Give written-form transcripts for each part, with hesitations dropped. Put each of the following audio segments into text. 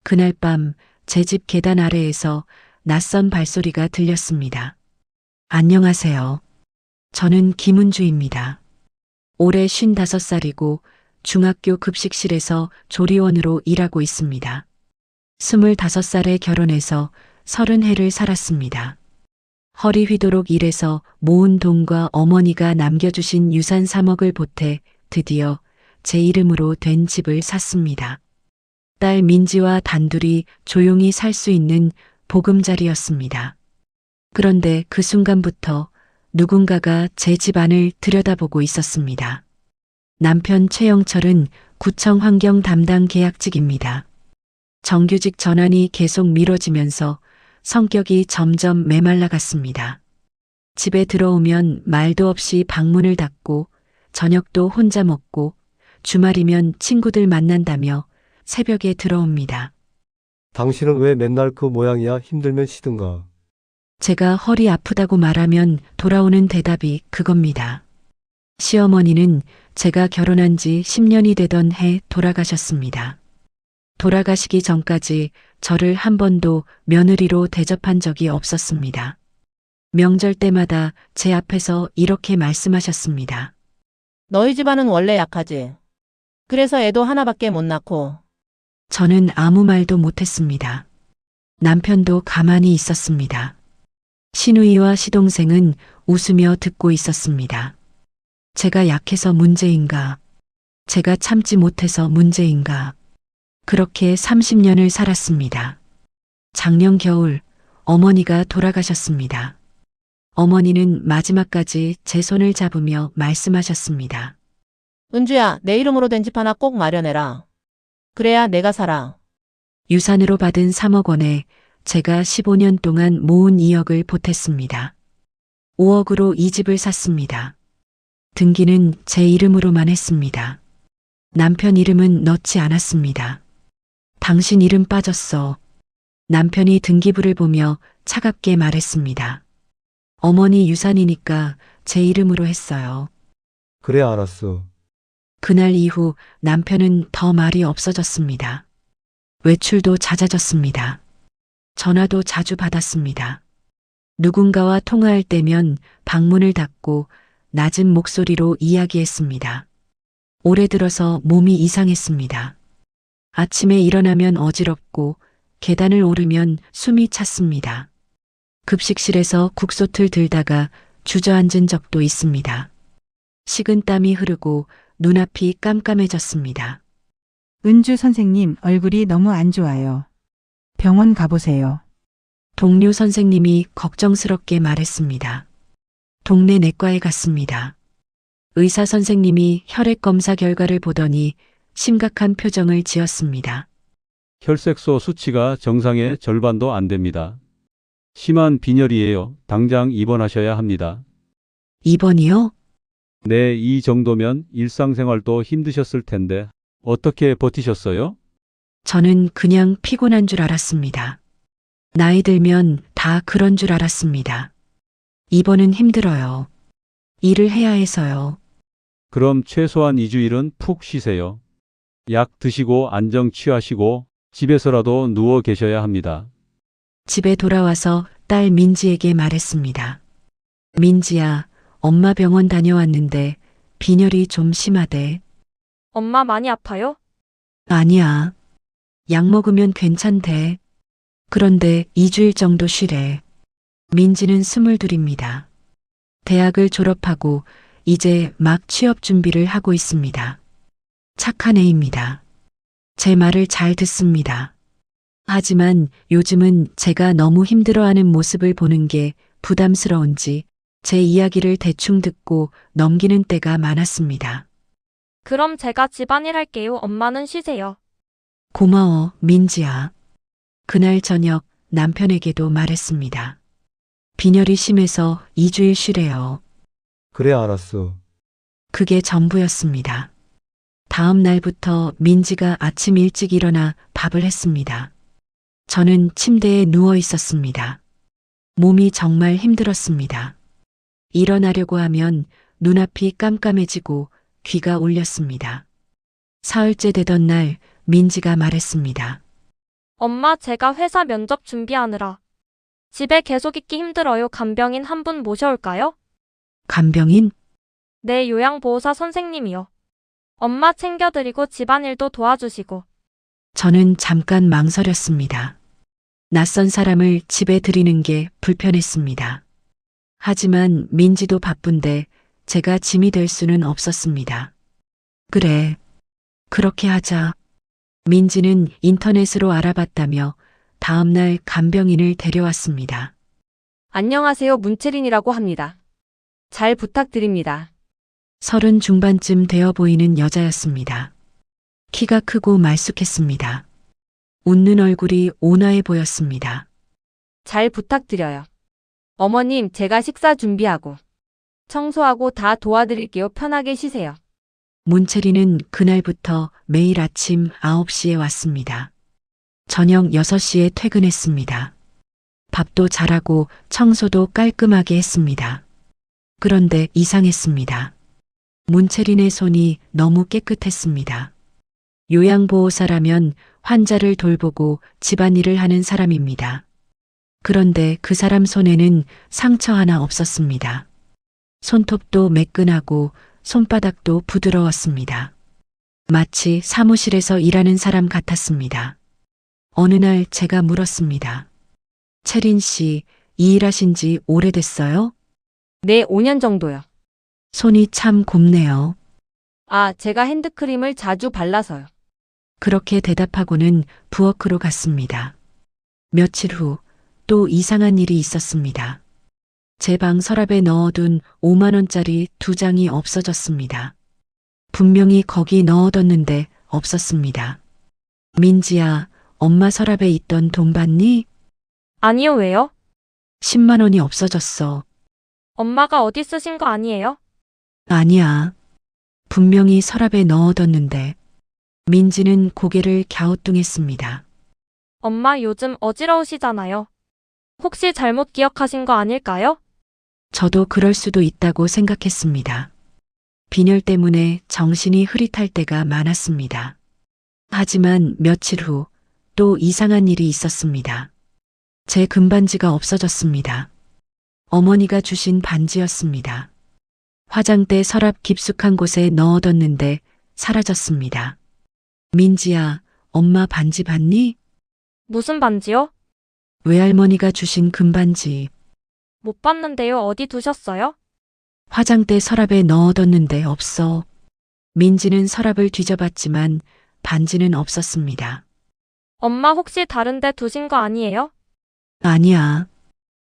그날 밤 제 집 계단 아래에서 낯선 발소리가 들렸습니다. 안녕하세요. 저는 김은주입니다. 올해 55살이고 중학교 급식실에서 조리원으로 일하고 있습니다. 25살에 결혼해서 30해를 살았습니다. 허리 휘도록 일해서 모은 돈과 어머니가 남겨주신 유산 3억을 보태 드디어 제 이름으로 된 집을 샀습니다. 딸 민지와 단둘이 조용히 살 수 있는 보금자리였습니다. 그런데 그 순간부터 누군가가 제 집안을 들여다보고 있었습니다. 남편 최영철은 구청 환경 담당 계약직입니다. 정규직 전환이 계속 미뤄지면서 성격이 점점 메말라갔습니다. 집에 들어오면 말도 없이 방문을 닫고 저녁도 혼자 먹고 주말이면 친구들 만난다며 새벽에 들어옵니다. 당신은 왜 맨날 그 모양이야? 힘들면 쉬든가. 제가 허리 아프다고 말하면 돌아오는 대답이 그겁니다. 시어머니는 제가 결혼한 지 10년이 되던 해 돌아가셨습니다. 돌아가시기 전까지 저를 한 번도 며느리로 대접한 적이 없었습니다. 명절 때마다 제 앞에서 이렇게 말씀하셨습니다. 너희 집안은 원래 약하지. 그래서 애도 하나밖에 못 낳고. 저는 아무 말도 못했습니다. 남편도 가만히 있었습니다. 시누이와 시동생은 웃으며 듣고 있었습니다. 제가 약해서 문제인가? 제가 참지 못해서 문제인가? 그렇게 30년을 살았습니다. 작년 겨울 어머니가 돌아가셨습니다. 어머니는 마지막까지 제 손을 잡으며 말씀하셨습니다. 은주야, 내 이름으로 된 집 하나 꼭 마련해라. 그래야 내가 살아. 유산으로 받은 3억 원에 제가 15년 동안 모은 2억을 보탰습니다. 5억으로 이 집을 샀습니다. 등기는 제 이름으로만 했습니다. 남편 이름은 넣지 않았습니다. 당신 이름 빠졌어. 남편이 등기부를 보며 차갑게 말했습니다. 어머니 유산이니까 제 이름으로 했어요. 그래 알았어. 그날 이후 남편은 더 말이 없어졌습니다. 외출도 잦아졌습니다. 전화도 자주 받았습니다. 누군가와 통화할 때면 방문을 닫고 낮은 목소리로 이야기했습니다. 올해 들어서 몸이 이상했습니다. 아침에 일어나면 어지럽고 계단을 오르면 숨이 찼습니다. 급식실에서 국솥을 들다가 주저앉은 적도 있습니다. 식은 땀이 흐르고 눈앞이 깜깜해졌습니다. 은주 선생님 얼굴이 너무 안 좋아요. 병원 가보세요. 동료 선생님이 걱정스럽게 말했습니다. 동네 내과에 갔습니다. 의사 선생님이 혈액 검사 결과를 보더니 심각한 표정을 지었습니다. 혈색소 수치가 정상의 절반도 안 됩니다. 심한 빈혈이에요. 당장 입원하셔야 합니다. 입원이요? 네, 이 정도면 일상생활도 힘드셨을 텐데 어떻게 버티셨어요? 저는 그냥 피곤한 줄 알았습니다. 나이 들면 다 그런 줄 알았습니다. 입원은 힘들어요. 일을 해야 해서요. 그럼 최소한 2주일은 푹 쉬세요. 약 드시고 안정 취하시고 집에서라도 누워 계셔야 합니다. 집에 돌아와서 딸 민지에게 말했습니다. 민지야, 엄마 병원 다녀왔는데 빈혈이 좀 심하대. 엄마 많이 아파요? 아니야. 약 먹으면 괜찮대. 그런데 2주일 정도 쉬래. 민지는 22입니다. 대학을 졸업하고 이제 막 취업 준비를 하고 있습니다. 착한 애입니다. 제 말을 잘 듣습니다. 하지만 요즘은 제가 너무 힘들어하는 모습을 보는 게 부담스러운지 제 이야기를 대충 듣고 넘기는 때가 많았습니다. 그럼 제가 집안일 할게요. 엄마는 쉬세요. 고마워, 민지야. 그날 저녁 남편에게도 말했습니다. 빈혈이 심해서 2주일 쉬래요. 그래 알았어. 그게 전부였습니다. 다음 날부터 민지가 아침 일찍 일어나 밥을 했습니다. 저는 침대에 누워 있었습니다. 몸이 정말 힘들었습니다. 일어나려고 하면 눈앞이 깜깜해지고 귀가 울렸습니다. 사흘째 되던 날 민지가 말했습니다. 엄마, 제가 회사 면접 준비하느라 집에 계속 있기 힘들어요. 간병인 한 분 모셔올까요? 간병인? 네, 요양보호사 선생님이요. 엄마 챙겨드리고 집안일도 도와주시고. 저는 잠깐 망설였습니다. 낯선 사람을 집에 들이는 게 불편했습니다. 하지만 민지도 바쁜데 제가 짐이 될 수는 없었습니다. 그래, 그렇게 하자. 민지는 인터넷으로 알아봤다며 다음날 간병인을 데려왔습니다. 안녕하세요. 문채린이라고 합니다. 잘 부탁드립니다. 30 중반쯤 되어 보이는 여자였습니다. 키가 크고 말쑥했습니다. 웃는 얼굴이 온화해 보였습니다. 잘 부탁드려요. 어머님, 제가 식사 준비하고 청소하고 다 도와드릴게요. 편하게 쉬세요. 문채리는 그날부터 매일 아침 9시에 왔습니다. 저녁 6시에 퇴근했습니다. 밥도 잘하고 청소도 깔끔하게 했습니다. 그런데 이상했습니다. 문채린의 손이 너무 깨끗했습니다. 요양보호사라면 환자를 돌보고 집안일을 하는 사람입니다. 그런데 그 사람 손에는 상처 하나 없었습니다. 손톱도 매끈하고 손바닥도 부드러웠습니다. 마치 사무실에서 일하는 사람 같았습니다. 어느 날 제가 물었습니다. 채린 씨, 이 일하신 지 오래됐어요? 네, 5년 정도요. 손이 참 곱네요. 아, 제가 핸드크림을 자주 발라서요. 그렇게 대답하고는 부엌으로 갔습니다. 며칠 후 또 이상한 일이 있었습니다. 제 방 서랍에 넣어둔 5만 원짜리 2장이 없어졌습니다. 분명히 거기 넣어뒀는데 없었습니다. 민지야, 엄마 서랍에 있던 돈 봤니? 아니요, 왜요? 10만 원이 없어졌어. 엄마가 어디 쓰신 거 아니에요? 아니야. 분명히 서랍에 넣어뒀는데. 민지는 고개를 갸우뚱했습니다. 엄마 요즘 어지러우시잖아요. 혹시 잘못 기억하신 거 아닐까요? 저도 그럴 수도 있다고 생각했습니다. 빈혈 때문에 정신이 흐릿할 때가 많았습니다. 하지만 며칠 후 또 이상한 일이 있었습니다. 제 금반지가 없어졌습니다. 어머니가 주신 반지였습니다. 화장대 서랍 깊숙한 곳에 넣어뒀는데 사라졌습니다. 민지야, 엄마 반지 봤니? 무슨 반지요? 외할머니가 주신 금반지. 못 봤는데요. 어디 두셨어요? 화장대 서랍에 넣어뒀는데 없어. 민지는 서랍을 뒤져봤지만 반지는 없었습니다. 엄마 혹시 다른 데 두신 거 아니에요? 아니야.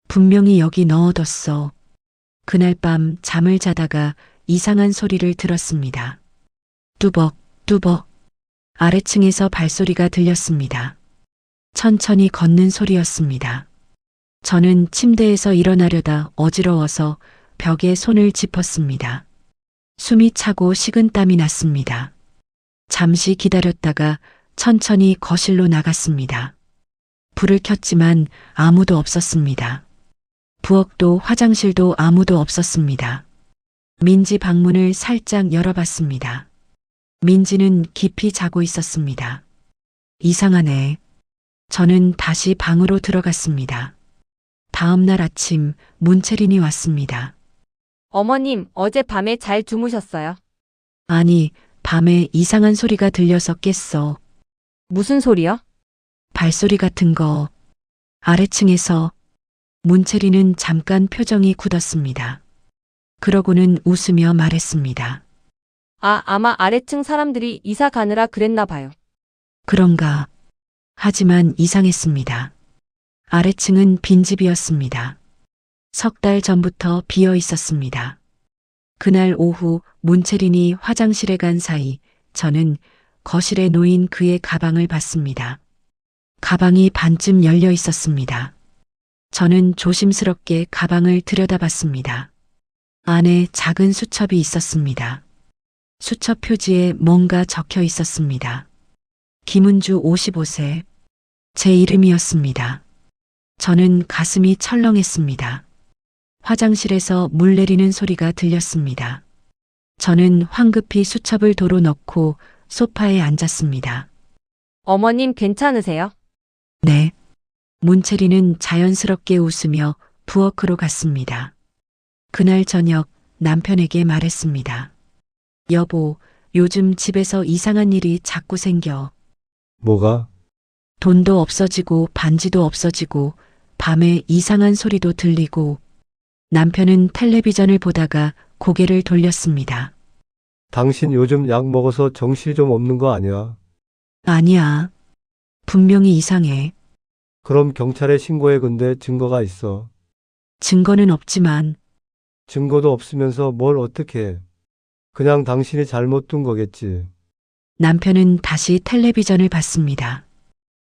분명히 여기 넣어뒀어. 그날 밤 잠을 자다가 이상한 소리를 들었습니다. 뚜벅, 뚜벅. 아래층에서 발소리가 들렸습니다. 천천히 걷는 소리였습니다. 저는 침대에서 일어나려다 어지러워서 벽에 손을 짚었습니다. 숨이 차고 식은땀이 났습니다. 잠시 기다렸다가 천천히 거실로 나갔습니다. 불을 켰지만 아무도 없었습니다. 부엌도 화장실도 아무도 없었습니다. 민지 방문을 살짝 열어봤습니다. 민지는 깊이 자고 있었습니다. 이상하네. 저는 다시 방으로 들어갔습니다. 다음 날 아침 문채린이 왔습니다. 어머님, 어젯밤에 잘 주무셨어요? 아니, 밤에 이상한 소리가 들려서 깼어. 무슨 소리요? 발소리 같은 거. 아래층에서. 문채린은 잠깐 표정이 굳었습니다. 그러고는 웃으며 말했습니다. 아, 아마 아래층 사람들이 이사 가느라 그랬나 봐요. 그런가. 하지만 이상했습니다. 아래층은 빈집이었습니다. 3달 전부터 비어 있었습니다. 그날 오후 문채린이 화장실에 간 사이 저는 거실에 놓인 그의 가방을 봤습니다. 가방이 반쯤 열려 있었습니다. 저는 조심스럽게 가방을 들여다봤습니다. 안에 작은 수첩이 있었습니다. 수첩 표지에 뭔가 적혀 있었습니다. 김은주 55세. 제 이름이었습니다. 저는 가슴이 철렁했습니다. 화장실에서 물 내리는 소리가 들렸습니다. 저는 황급히 수첩을 도로 넣고 소파에 앉았습니다. 어머님 괜찮으세요? 네. 문채리는 자연스럽게 웃으며 부엌으로 갔습니다. 그날 저녁 남편에게 말했습니다. 여보, 요즘 집에서 이상한 일이 자꾸 생겨. 뭐가? 돈도 없어지고 반지도 없어지고 밤에 이상한 소리도 들리고. 남편은 텔레비전을 보다가 고개를 돌렸습니다. 당신 요즘 약 먹어서 정신이 좀 없는 거 아니야? 아니야. 분명히 이상해. 그럼 경찰에 신고해. 근데 증거가 있어. 증거는 없지만 증거도 없으면서 뭘 어떻게 해. 그냥 당신이 잘못 둔 거겠지. 남편은 다시 텔레비전을 봤습니다.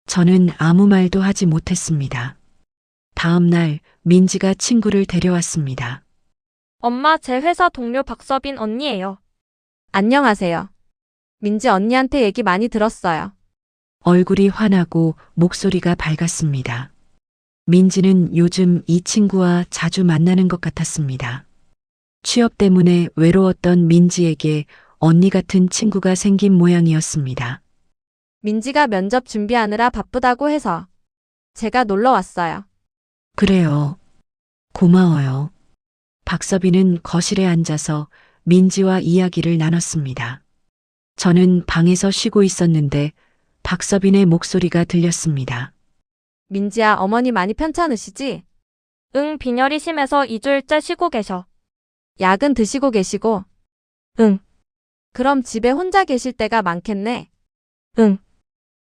저는 아무 말도 하지 못했습니다. 다음 날 민지가 친구를 데려왔습니다. 엄마, 제 회사 동료 박서빈 언니예요. 안녕하세요. 민지 언니한테 얘기 많이 들었어요. 얼굴이 환하고 목소리가 밝았습니다. 민지는 요즘 이 친구와 자주 만나는 것 같았습니다. 취업 때문에 외로웠던 민지에게 언니 같은 친구가 생긴 모양이었습니다. 민지가 면접 준비하느라 바쁘다고 해서 제가 놀러 왔어요. 그래요. 고마워요. 박서빈은 거실에 앉아서 민지와 이야기를 나눴습니다. 저는 방에서 쉬고 있었는데 박서빈의 목소리가 들렸습니다. 민지야, 어머니 많이 편찮으시지? 응, 빈혈이 심해서 2주일째 쉬고 계셔. 약은 드시고 계시고? 응. 그럼 집에 혼자 계실 때가 많겠네. 응.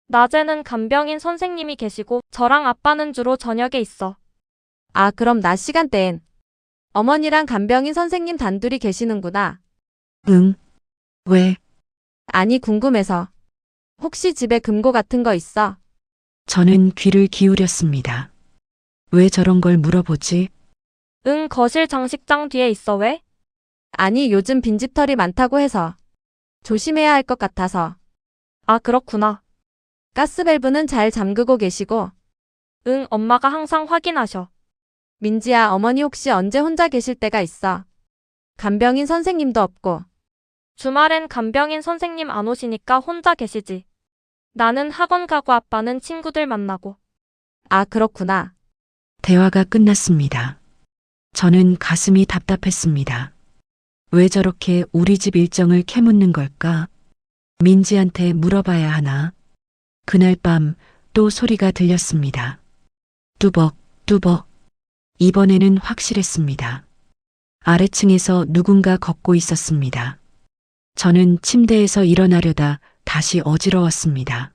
낮에는 간병인 선생님이 계시고 저랑 아빠는 주로 저녁에 있어. 아, 그럼 낮 시간대엔 어머니랑 간병인 선생님 단둘이 계시는구나. 응. 왜? 아니, 궁금해서. 혹시 집에 금고 같은 거 있어? 저는 귀를 기울였습니다. 왜 저런 걸 물어보지? 응, 거실 장식장 뒤에 있어. 왜? 아니, 요즘 빈집털이 많다고 해서 조심해야 할 것 같아서. 아, 그렇구나. 가스밸브는 잘 잠그고 계시고? 응, 엄마가 항상 확인하셔. 민지야, 어머니 혹시 언제 혼자 계실 때가 있어? 간병인 선생님도 없고. 주말엔 간병인 선생님 안 오시니까 혼자 계시지. 나는 학원 가고 아빠는 친구들 만나고. 아, 그렇구나. 대화가 끝났습니다. 저는 가슴이 답답했습니다. 왜 저렇게 우리 집 일정을 캐묻는 걸까? 민지한테 물어봐야 하나? 그날 밤 또 소리가 들렸습니다. 뚜벅, 뚜벅. 이번에는 확실했습니다. 아래층에서 누군가 걷고 있었습니다. 저는 침대에서 일어나려다 다시 어지러웠습니다.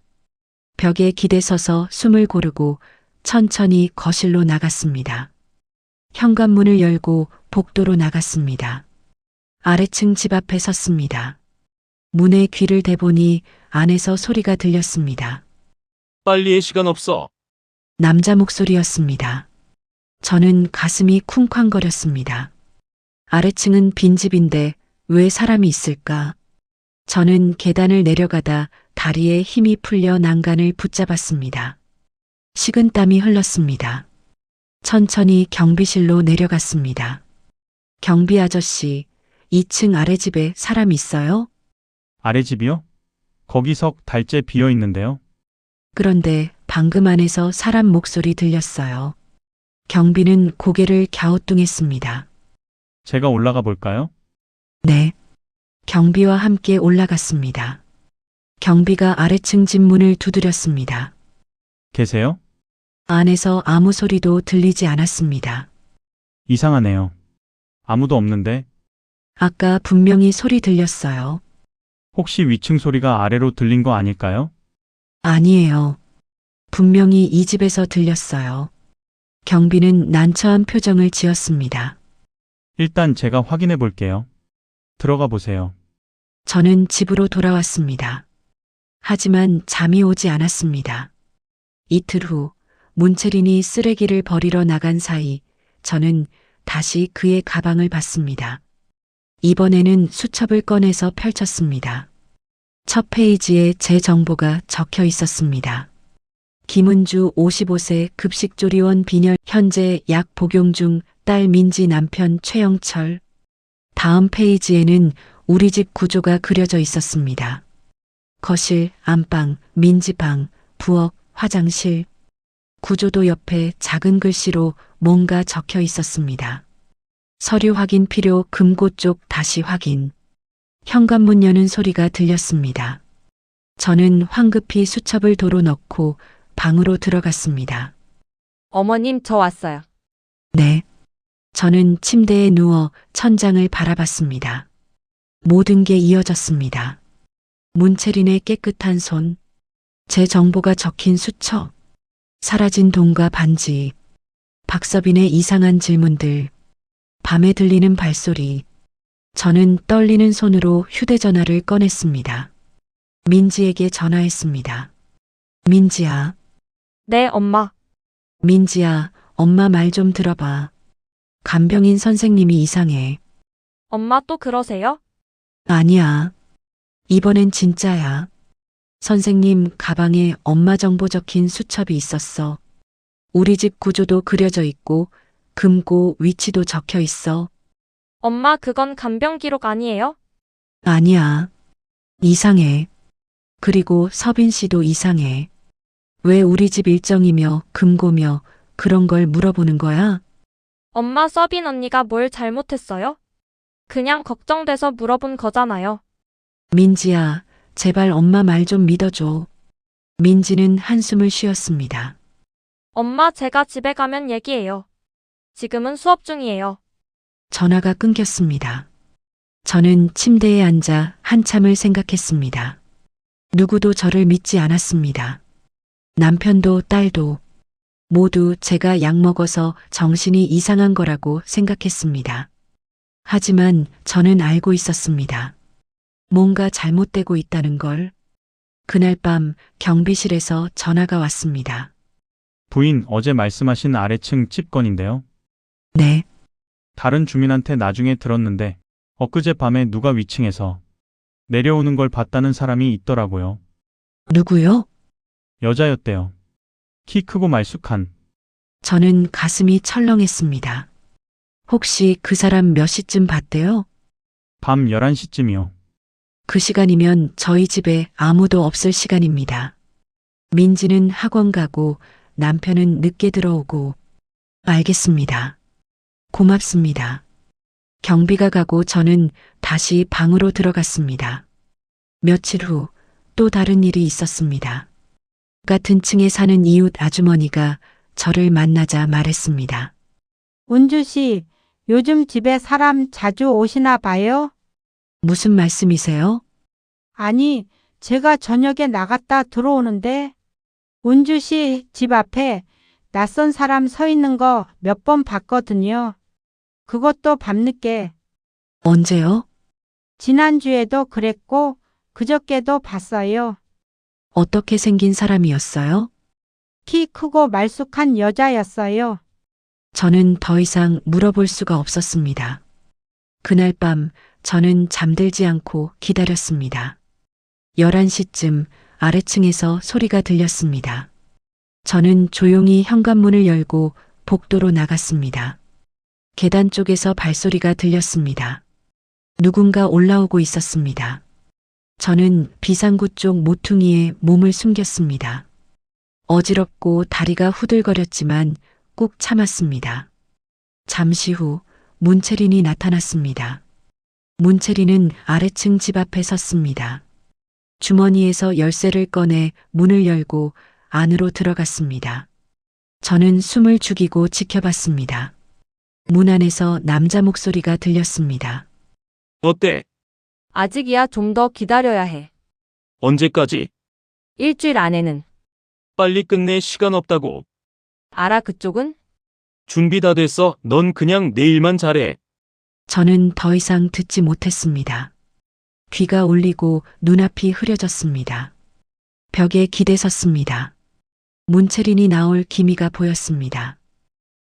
벽에 기대서서 숨을 고르고 천천히 거실로 나갔습니다. 현관문을 열고 복도로 나갔습니다. 아래층 집 앞에 섰습니다. 문에 귀를 대보니 안에서 소리가 들렸습니다. 빨리 해, 시간 없어. 남자 목소리였습니다. 저는 가슴이 쿵쾅거렸습니다. 아래층은 빈집인데 왜 사람이 있을까? 저는 계단을 내려가다 다리에 힘이 풀려 난간을 붙잡았습니다. 식은땀이 흘렀습니다. 천천히 경비실로 내려갔습니다. 경비 아저씨, 2층 아래 집에 사람 있어요? 아래 집이요? 거기석 달째 비어 있는데요. 그런데 방금 안에서 사람 목소리 들렸어요. 경비는 고개를 갸우뚱했습니다. 제가 올라가 볼까요? 네. 경비와 함께 올라갔습니다. 경비가 아래층 집 문을 두드렸습니다. 계세요? 안에서 아무 소리도 들리지 않았습니다. 이상하네요. 아무도 없는데 아까 분명히 소리 들렸어요. 혹시 위층 소리가 아래로 들린 거 아닐까요? 아니에요. 분명히 이 집에서 들렸어요. 경비는 난처한 표정을 지었습니다. 일단 제가 확인해 볼게요. 들어가 보세요. 저는 집으로 돌아왔습니다. 하지만 잠이 오지 않았습니다. 이틀 후 문채린이 쓰레기를 버리러 나간 사이 저는 다시 그의 가방을 봤습니다. 이번에는 수첩을 꺼내서 펼쳤습니다. 첫 페이지에 제 정보가 적혀 있었습니다. 김은주 55세 급식조리원 빈혈 현재 약 복용 중 딸 민지 남편 최영철. 다음 페이지에는 우리 집 구조가 그려져 있었습니다. 거실, 안방, 민지방, 부엌, 화장실. 구조도 옆에 작은 글씨로 뭔가 적혀 있었습니다. 서류 확인 필요 금고 쪽 다시 확인. 현관문 여는 소리가 들렸습니다. 저는 황급히 수첩을 도로 넣고 방으로 들어갔습니다. 어머님, 저 왔어요. 네. 저는 침대에 누워 천장을 바라봤습니다. 모든 게 이어졌습니다. 문채린의 깨끗한 손, 제 정보가 적힌 수첩, 사라진 돈과 반지, 박서빈의 이상한 질문들, 밤에 들리는 발소리. 저는 떨리는 손으로 휴대전화를 꺼냈습니다. 민지에게 전화했습니다. 민지야, 네, 엄마. 민지야, 엄마 말 좀 들어봐. 간병인 선생님이 이상해. 엄마 또 그러세요? 아니야. 이번엔 진짜야. 선생님 가방에 엄마 정보 적힌 수첩이 있었어. 우리 집 구조도 그려져 있고 금고 위치도 적혀 있어. 엄마 그건 간병 기록 아니에요? 아니야. 이상해. 그리고 서빈 씨도 이상해. 왜 우리 집 일정이며 금고며 그런 걸 물어보는 거야? 엄마 서빈 언니가 뭘 잘못했어요? 그냥 걱정돼서 물어본 거잖아요. 민지야, 제발 엄마 말 좀 믿어줘. 민지는 한숨을 쉬었습니다. 엄마 제가 집에 가면 얘기해요. 지금은 수업 중이에요. 전화가 끊겼습니다. 저는 침대에 앉아 한참을 생각했습니다. 누구도 저를 믿지 않았습니다. 남편도 딸도 모두 제가 약 먹어서 정신이 이상한 거라고 생각했습니다. 하지만 저는 알고 있었습니다. 뭔가 잘못되고 있다는 걸. 그날 밤 경비실에서 전화가 왔습니다. 부인, 어제 말씀하신 아래층 집 건인데요. 네, 다른 주민한테 나중에 들었는데 엊그제 밤에 누가 위층에서 내려오는 걸 봤다는 사람이 있더라고요. 누구요? 여자였대요. 키 크고 말쑥한. 저는 가슴이 철렁했습니다. 혹시 그 사람 몇 시쯤 봤대요? 밤 11시쯤이요. 그 시간이면 저희 집에 아무도 없을 시간입니다. 민지는 학원 가고 남편은 늦게 들어오고. 알겠습니다. 고맙습니다. 경비가 가고 저는 다시 방으로 들어갔습니다. 며칠 후 또 다른 일이 있었습니다. 같은 층에 사는 이웃 아주머니가 저를 만나자 말했습니다. 은주 씨, 요즘 집에 사람 자주 오시나 봐요? 무슨 말씀이세요? 아니, 제가 저녁에 나갔다 들어오는데 은주 씨 집 앞에 낯선 사람 서 있는 거 몇 번 봤거든요. 그것도 밤늦게. 언제요? 지난주에도 그랬고 그저께도 봤어요. 어떻게 생긴 사람이었어요? 키 크고 말쑥한 여자였어요. 저는 더 이상 물어볼 수가 없었습니다. 그날 밤 저는 잠들지 않고 기다렸습니다. 11시쯤 아래층에서 소리가 들렸습니다. 저는 조용히 현관문을 열고 복도로 나갔습니다. 계단 쪽에서 발소리가 들렸습니다. 누군가 올라오고 있었습니다. 저는 비상구 쪽 모퉁이에 몸을 숨겼습니다. 어지럽고 다리가 후들거렸지만 꾹 참았습니다. 잠시 후 문채린이 나타났습니다. 문채린은 아래층 집 앞에 섰습니다. 주머니에서 열쇠를 꺼내 문을 열고 안으로 들어갔습니다. 저는 숨을 죽이고 지켜봤습니다. 문 안에서 남자 목소리가 들렸습니다. 어때? 아직이야. 좀 더 기다려야 해. 언제까지? 일주일 안에는. 빨리 끝내. 시간 없다고. 알아. 그쪽은? 준비 다 됐어. 넌 그냥 내일만 잘해. 저는 더 이상 듣지 못했습니다. 귀가 울리고 눈앞이 흐려졌습니다. 벽에 기대섰습니다. 문채린이 나올 기미가 보였습니다.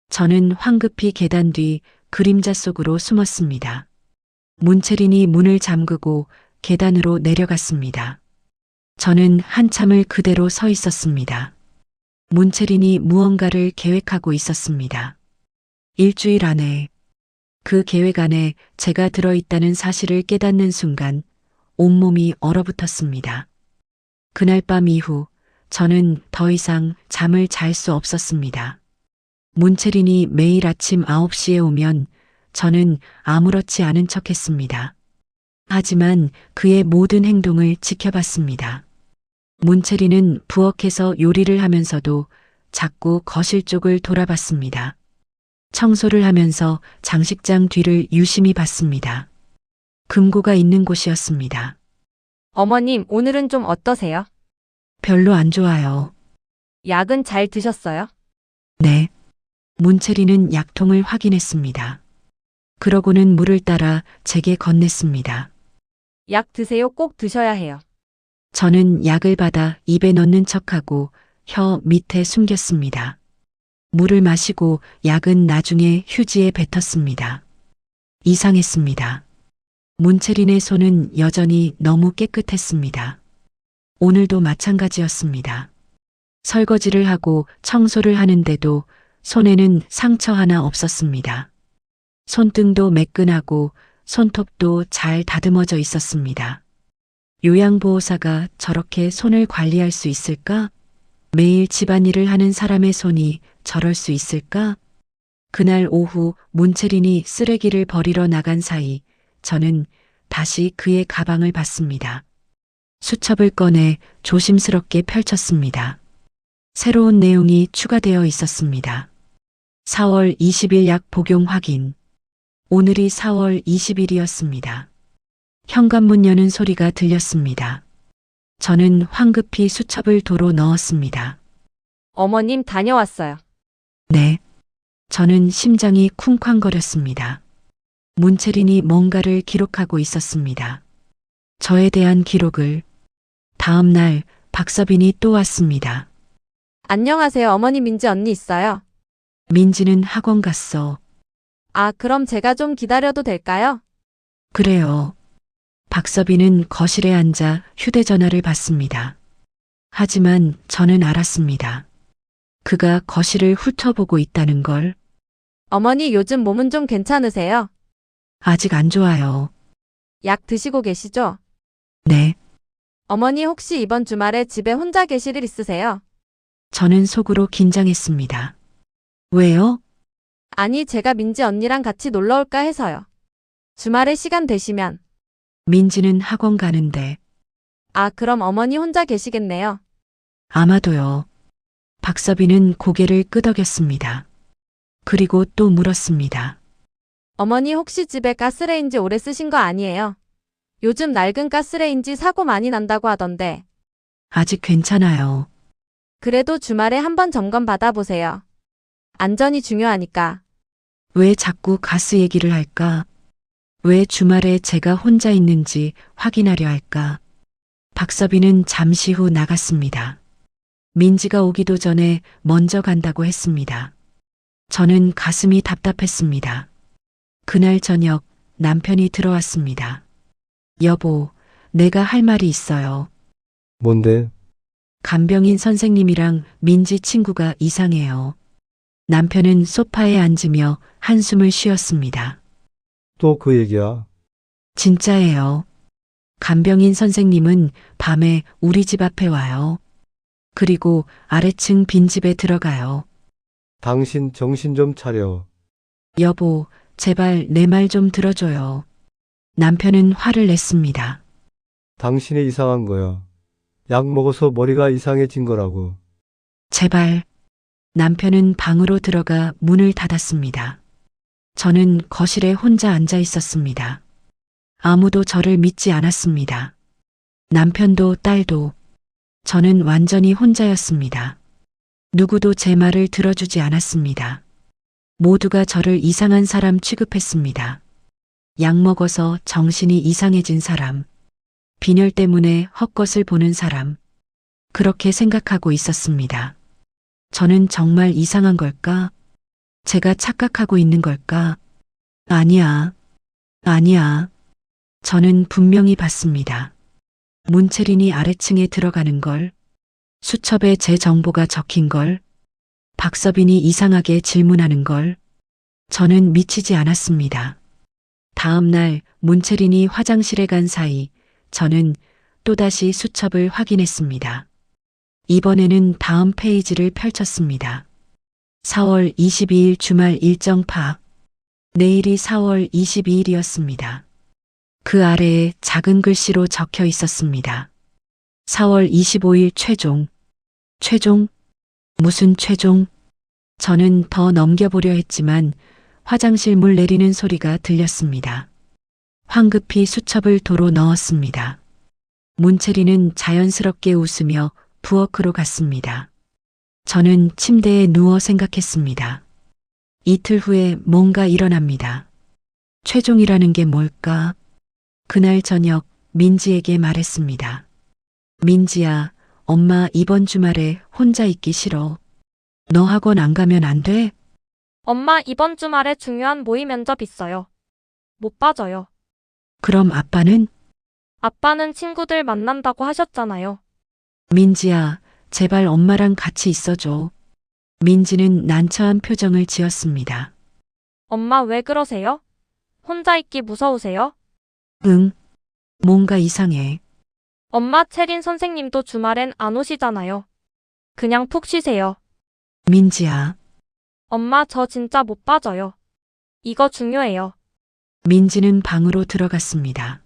저는 황급히 계단 뒤 그림자 속으로 숨었습니다. 문채린이 문을 잠그고 계단으로 내려갔습니다. 저는 한참을 그대로 서 있었습니다. 문채린이 무언가를 계획하고 있었습니다. 일주일 안에, 그 계획 안에 제가 들어있다는 사실을 깨닫는 순간 온몸이 얼어붙었습니다. 그날 밤 이후 저는 더 이상 잠을 잘 수 없었습니다. 문채린이 매일 아침 9시에 오면 저는 아무렇지 않은 척 했습니다. 하지만 그의 모든 행동을 지켜봤습니다. 문채린은 부엌에서 요리를 하면서도 자꾸 거실 쪽을 돌아봤습니다. 청소를 하면서 장식장 뒤를 유심히 봤습니다. 금고가 있는 곳이었습니다. 어머님, 오늘은 좀 어떠세요? 별로 안 좋아요. 약은 잘 드셨어요? 네. 문채린은 약통을 확인했습니다. 그러고는 물을 따라 제게 건넸습니다. 약 드세요. 꼭 드셔야 해요. 저는 약을 받아 입에 넣는 척하고 혀 밑에 숨겼습니다. 물을 마시고 약은 나중에 휴지에 뱉었습니다. 이상했습니다. 문채린의 손은 여전히 너무 깨끗했습니다. 오늘도 마찬가지였습니다. 설거지를 하고 청소를 하는데도 손에는 상처 하나 없었습니다. 손등도 매끈하고 손톱도 잘 다듬어져 있었습니다. 요양보호사가 저렇게 손을 관리할 수 있을까? 매일 집안일을 하는 사람의 손이 저럴 수 있을까? 그날 오후 문채린이 쓰레기를 버리러 나간 사이 저는 다시 그의 가방을 봤습니다. 수첩을 꺼내 조심스럽게 펼쳤습니다. 새로운 내용이 추가되어 있었습니다. 4월 20일 약 복용 확인. 오늘이 4월 20일이었습니다. 현관문 여는 소리가 들렸습니다. 저는 황급히 수첩을 도로 넣었습니다. 어머님, 다녀왔어요. 네. 저는 심장이 쿵쾅거렸습니다. 문채린이 뭔가를 기록하고 있었습니다. 저에 대한 기록을. 다음 날 박서빈이 또 왔습니다. 안녕하세요. 어머니, 민지 언니 있어요? 민지는 학원 갔어. 아, 그럼 제가 좀 기다려도 될까요? 그래요. 박서빈은 거실에 앉아 휴대전화를 봤습니다. 하지만 저는 알았습니다. 그가 거실을 훑어보고 있다는 걸. 어머니, 요즘 몸은 좀 괜찮으세요? 아직 안 좋아요. 약 드시고 계시죠? 네. 어머니, 혹시 이번 주말에 집에 혼자 계실 일 있으세요? 저는 속으로 긴장했습니다. 왜요? 아니, 제가 민지 언니랑 같이 놀러 올까 해서요. 주말에 시간 되시면. 민지는 학원 가는데. 아, 그럼 어머니 혼자 계시겠네요. 아마도요. 박서빈은 고개를 끄덕였습니다. 그리고 또 물었습니다. 어머니, 혹시 집에 가스레인지 오래 쓰신 거 아니에요? 요즘 낡은 가스레인지 사고 많이 난다고 하던데. 아직 괜찮아요. 그래도 주말에 한번 점검 받아보세요. 안전이 중요하니까. 왜 자꾸 가스 얘기를 할까? 왜 주말에 제가 혼자 있는지 확인하려 할까? 박서빈은 잠시 후 나갔습니다. 민지가 오기도 전에 먼저 간다고 했습니다. 저는 가슴이 답답했습니다. 그날 저녁 남편이 들어왔습니다. 여보, 내가 할 말이 있어요. 뭔데? 간병인 선생님이랑 민지 친구가 이상해요. 남편은 소파에 앉으며 한숨을 쉬었습니다. 또 그 얘기야? 진짜예요. 간병인 선생님은 밤에 우리 집 앞에 와요. 그리고 아래층 빈집에 들어가요. 당신 정신 좀 차려. 여보, 제발 내 말 좀 들어줘요. 남편은 화를 냈습니다. 당신이 이상한 거야. 약 먹어서 머리가 이상해진 거라고. 제발. 남편은 방으로 들어가 문을 닫았습니다. 저는 거실에 혼자 앉아 있었습니다. 아무도 저를 믿지 않았습니다. 남편도 딸도. 저는 완전히 혼자였습니다. 누구도 제 말을 들어주지 않았습니다. 모두가 저를 이상한 사람 취급했습니다. 약 먹어서 정신이 이상해진 사람. 빈혈 때문에 헛것을 보는 사람. 그렇게 생각하고 있었습니다. 저는 정말 이상한 걸까? 제가 착각하고 있는 걸까? 아니야. 아니야. 저는 분명히 봤습니다. 문채린이 아래층에 들어가는 걸, 수첩에 제 정보가 적힌 걸, 박서빈이 이상하게 질문하는 걸. 저는 미치지 않았습니다. 다음 날 문채린이 화장실에 간 사이 저는 또다시 수첩을 확인했습니다. 이번에는 다음 페이지를 펼쳤습니다. 4월 22일 주말 일정 파악. 내일이 4월 22일이었습니다. 그 아래에 작은 글씨로 적혀 있었습니다. 4월 25일 최종. 최종? 무슨 최종? 저는 더 넘겨보려 했지만 화장실 물 내리는 소리가 들렸습니다. 황급히 수첩을 도로 넣었습니다. 문채리는 자연스럽게 웃으며 부엌으로 갔습니다. 저는 침대에 누워 생각했습니다. 이틀 후에 뭔가 일어납니다. 최종이라는 게 뭘까? 그날 저녁 민지에게 말했습니다. 민지야, 엄마 이번 주말에 혼자 있기 싫어. 너 학원 안 가면 안 돼? 엄마 이번 주말에 중요한 모의 면접 있어요. 못 빠져요. 그럼 아빠는? 아빠는 친구들 만난다고 하셨잖아요. 민지야, 제발 엄마랑 같이 있어줘. 민지는 난처한 표정을 지었습니다. 엄마 왜 그러세요? 혼자 있기 무서우세요? 응. 뭔가 이상해. 엄마 채린 선생님도 주말엔 안 오시잖아요. 그냥 푹 쉬세요. 민지야. 엄마 저 진짜 못 빠져요. 이거 중요해요. 민지는 방으로 들어갔습니다.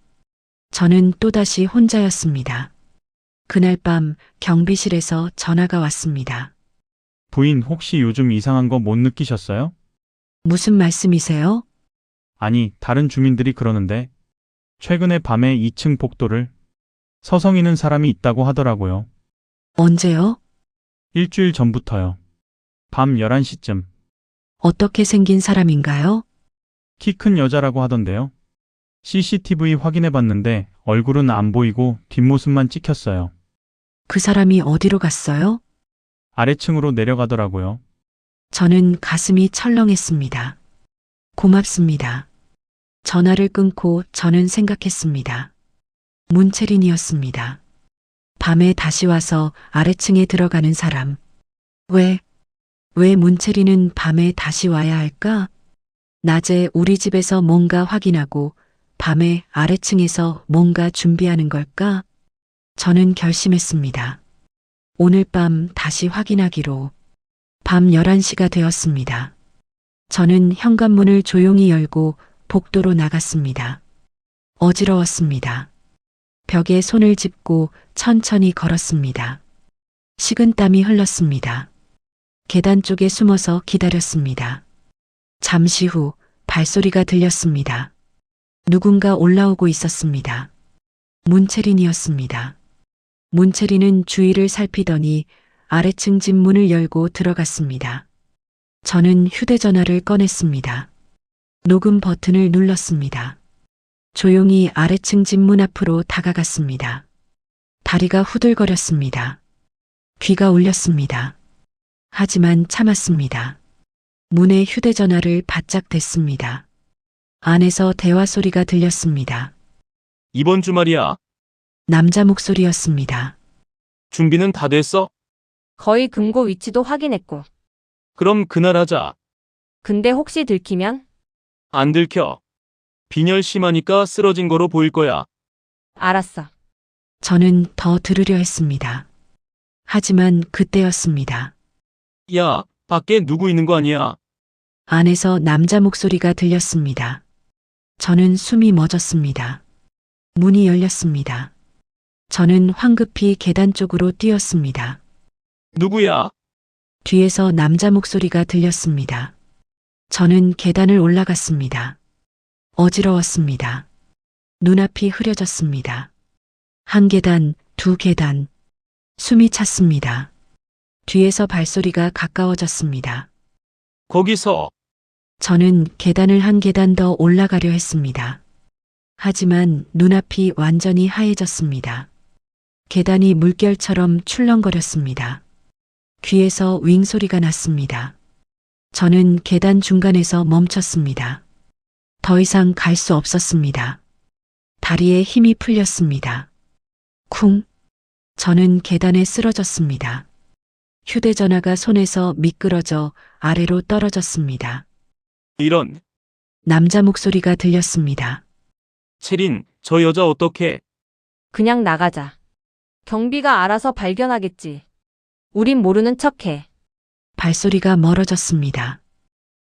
저는 또다시 혼자였습니다. 그날 밤 경비실에서 전화가 왔습니다. 부인 혹시 요즘 이상한 거 못 느끼셨어요? 무슨 말씀이세요? 아니, 다른 주민들이 그러는데 최근에 밤에 2층 복도를 서성이는 사람이 있다고 하더라고요. 언제요? 일주일 전부터요. 밤 11시쯤. 어떻게 생긴 사람인가요? 키 큰 여자라고 하던데요. CCTV 확인해 봤는데 얼굴은 안 보이고 뒷모습만 찍혔어요. 그 사람이 어디로 갔어요? 아래층으로 내려가더라고요. 저는 가슴이 철렁했습니다. 고맙습니다. 전화를 끊고 저는 생각했습니다. 문채린이었습니다. 밤에 다시 와서 아래층에 들어가는 사람. 왜 문채린은 밤에 다시 와야 할까? 낮에 우리 집에서 뭔가 확인하고 밤에 아래층에서 뭔가 준비하는 걸까? 저는 결심했습니다. 오늘 밤 다시 확인하기로. 밤 11시가 되었습니다. 저는 현관문을 조용히 열고 복도로 나갔습니다. 어지러웠습니다. 벽에 손을 짚고 천천히 걸었습니다. 식은땀이 흘렀습니다. 계단 쪽에 숨어서 기다렸습니다. 잠시 후 발소리가 들렸습니다. 누군가 올라오고 있었습니다. 문채린이었습니다. 문채린은 주위를 살피더니 아래층 집 문을 열고 들어갔습니다. 저는 휴대전화를 꺼냈습니다. 녹음 버튼을 눌렀습니다. 조용히 아래층 집 문 앞으로 다가갔습니다. 다리가 후들거렸습니다. 귀가 울렸습니다. 하지만 참았습니다. 문에 휴대전화를 바짝 댔습니다. 안에서 대화 소리가 들렸습니다. 이번 주말이야. 남자 목소리였습니다. 준비는 다 됐어? 거의 금고 위치도 확인했고. 그럼 그날 하자. 근데 혹시 들키면? 안 들켜. 빈혈 심하니까 쓰러진 거로 보일 거야. 알았어. 저는 더 들으려 했습니다. 하지만 그때였습니다. 야, 밖에 누구 있는 거 아니야? 안에서 남자 목소리가 들렸습니다. 저는 숨이 멎었습니다. 문이 열렸습니다. 저는 황급히 계단 쪽으로 뛰었습니다. 누구야? 뒤에서 남자 목소리가 들렸습니다. 저는 계단을 올라갔습니다. 어지러웠습니다. 눈앞이 흐려졌습니다. 한 계단, 두 계단. 숨이 찼습니다. 뒤에서 발소리가 가까워졌습니다. 거기서. 저는 계단을 한 계단 더 올라가려 했습니다. 하지만 눈앞이 완전히 하얘졌습니다. 계단이 물결처럼 출렁거렸습니다. 귀에서 윙 소리가 났습니다. 저는 계단 중간에서 멈췄습니다. 더 이상 갈 수 없었습니다. 다리에 힘이 풀렸습니다. 쿵. 저는 계단에 쓰러졌습니다. 휴대전화가 손에서 미끄러져 아래로 떨어졌습니다. 이런. 남자 목소리가 들렸습니다. 채린, 저 여자 어떡해? 그냥 나가자. 경비가 알아서 발견하겠지. 우린 모르는 척해. 발소리가 멀어졌습니다.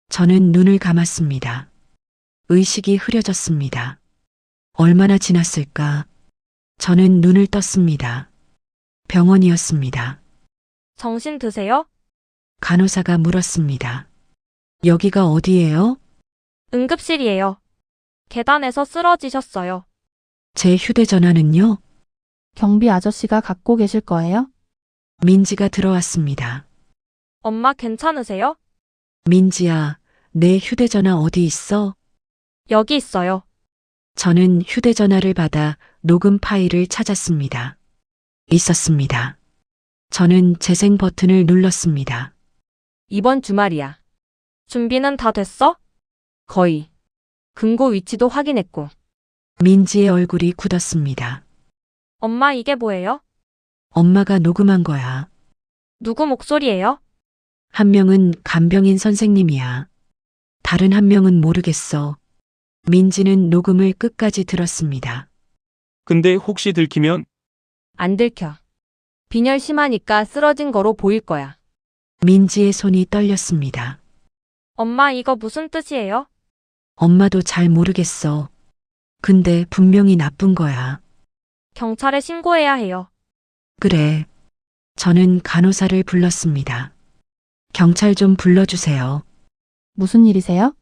저는 눈을 감았습니다. 의식이 흐려졌습니다. 얼마나 지났을까? 저는 눈을 떴습니다. 병원이었습니다. 정신 드세요? 간호사가 물었습니다. 여기가 어디예요? 응급실이에요. 계단에서 쓰러지셨어요. 제 휴대전화는요? 경비 아저씨가 갖고 계실 거예요? 민지가 들어왔습니다. 엄마 괜찮으세요? 민지야, 내 휴대전화 어디 있어? 여기 있어요. 저는 휴대전화를 받아 녹음 파일을 찾았습니다. 있었습니다. 저는 재생 버튼을 눌렀습니다. 이번 주말이야. 준비는 다 됐어? 거의. 금고 위치도 확인했고. 민지의 얼굴이 굳었습니다. 엄마 이게 뭐예요? 엄마가 녹음한 거야. 누구 목소리예요? 한 명은 간병인 선생님이야. 다른 한 명은 모르겠어. 민지는 녹음을 끝까지 들었습니다. 근데 혹시 들키면 안 들켜. 빈혈 심하니까 쓰러진 거로 보일 거야. 민지의 손이 떨렸습니다. 엄마 이거 무슨 뜻이에요? 엄마도 잘 모르겠어. 근데 분명히 나쁜 거야. 경찰에 신고해야 해요. 그래. 저는 간호사를 불렀습니다. 경찰 좀 불러주세요. 무슨 일이세요?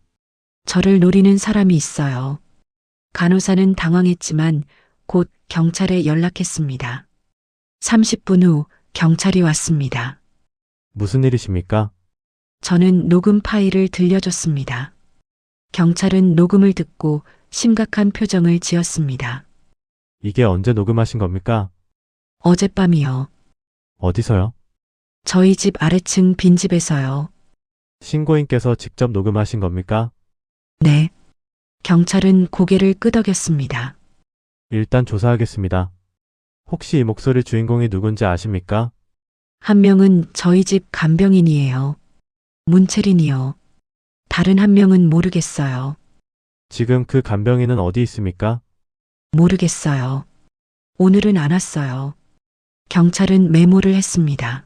저를 노리는 사람이 있어요. 간호사는 당황했지만 곧 경찰에 연락했습니다. 30분 후 경찰이 왔습니다. 무슨 일이십니까? 저는 녹음 파일을 들려줬습니다. 경찰은 녹음을 듣고 심각한 표정을 지었습니다. 이게 언제 녹음하신 겁니까? 어젯밤이요. 어디서요? 저희 집 아래층 빈집에서요. 신고인께서 직접 녹음하신 겁니까? 네. 경찰은 고개를 끄덕였습니다. 일단 조사하겠습니다. 혹시 이 목소리 주인공이 누군지 아십니까? 한 명은 저희 집 간병인이에요. 문채린이요. 다른 한 명은 모르겠어요. 지금 그 간병인은 어디 있습니까? 모르겠어요. 오늘은 안 왔어요. 경찰은 메모를 했습니다.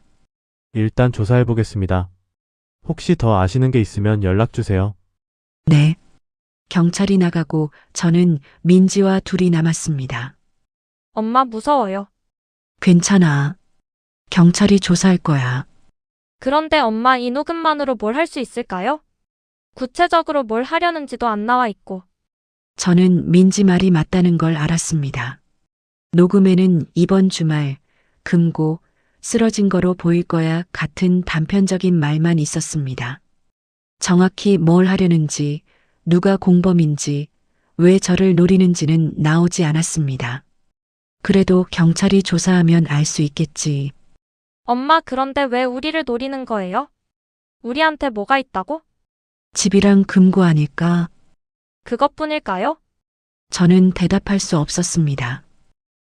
일단 조사해 보겠습니다. 혹시 더 아시는 게 있으면 연락 주세요. 네. 경찰이 나가고 저는 민지와 둘이 남았습니다. 엄마 무서워요. 괜찮아. 경찰이 조사할 거야. 그런데 엄마 이 녹음만으로 뭘 할 수 있을까요? 구체적으로 뭘 하려는지도 안 나와 있고. 저는 민지 말이 맞다는 걸 알았습니다. 녹음에는 이번 주말, 금고, 쓰러진 거로 보일 거야 같은 단편적인 말만 있었습니다. 정확히 뭘 하려는지, 누가 공범인지, 왜 저를 노리는지는 나오지 않았습니다. 그래도 경찰이 조사하면 알 수 있겠지. 엄마 그런데 왜 우리를 노리는 거예요? 우리한테 뭐가 있다고? 집이랑 금고 아닐까? 그것뿐일까요? 저는 대답할 수 없었습니다.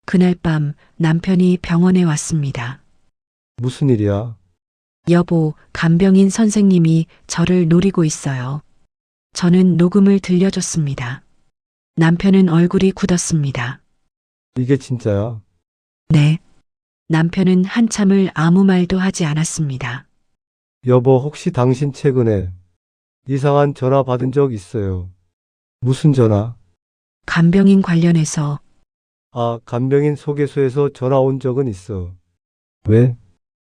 그날 밤 남편이 병원에 왔습니다. 무슨 일이야? 여보, 간병인 선생님이 저를 노리고 있어요. 저는 녹음을 들려줬습니다. 남편은 얼굴이 굳었습니다. 이게 진짜야? 네. 남편은 한참을 아무 말도 하지 않았습니다. 여보, 혹시 당신 최근에 이상한 전화 받은 적 있어요? 무슨 전화? 간병인 관련해서 아, 간병인 소개소에서 전화 온 적은 있어. 왜?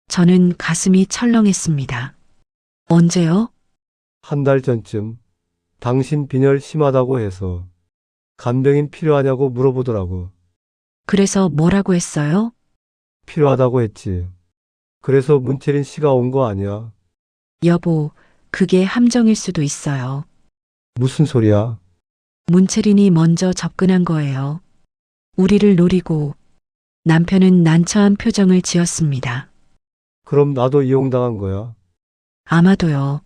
저는 가슴이 철렁했습니다. 언제요? 한 달 전쯤 당신 빈혈 심하다고 해서 간병인 필요하냐고 물어보더라고. 그래서 뭐라고 했어요? 필요하다고 했지. 그래서 문채린 씨가 온 거 아니야? 여보, 그게 함정일 수도 있어요. 무슨 소리야? 문채린이 먼저 접근한 거예요. 우리를 노리고 남편은 난처한 표정을 지었습니다. 그럼 나도 이용당한 거야? 아마도요.